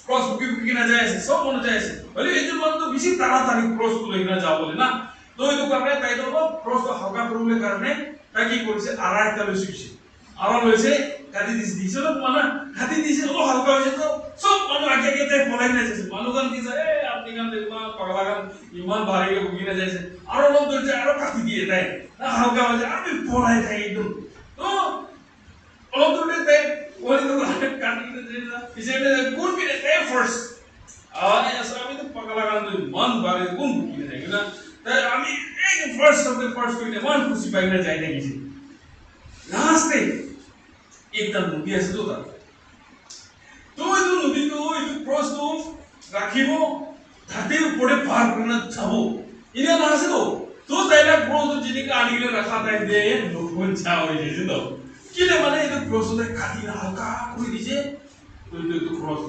cross বুকি বুকি কিনা যায় আছে সব মনে যায় আছে বলে এই জন্য তো বেশি তাড়াতাড়ি ক্রস তুলে কিনা যাও বলে না তো এই তো কারণে তাই তো ক্রস তো হালকা করলে কারণে তাই কি করেছে আর একটা লইছে আর লইছে কাটি দিছে না মানে কাটি দিছে ও হালকা হয়েছে তো সব মানুষ আগে আগে তাই পলাই না যাচ্ছে মানুষজন কি যায় আপনি গান দেখবা পাগলা গান ইমান ভারী বুকি না যাচ্ছে আর লোক ধরছে আরো কাটি দিয়ে তাই হালকা হয়েছে আমি পলাই থাকি একদম তো লোক ধরতে তাই ওই তো কাটি দিছে না ইসেটা কোন বিনে তাই ফার্স্ট আরে আমি তো পাগলা গান মন ভারী কোন বুকি না যায় না তাই আমি একদম ফার্স্ট কইতে মন খুশি পাই না যাই না গেছি লাস্টে একটা নদী আছে তো তার তো এই নদী তো এই ক্রস তো রাখিব ঘাটের উপরে পার করে না যাবো এটা না আছে তো তাইলে ক্রস যেদিকে আনিলে রাখা তাই দে লোকজন চা হয়ে যাচ্ছে তো কি রে মানে এটা ক্রস কাটি না হালকা করে দিছে তো ক্রস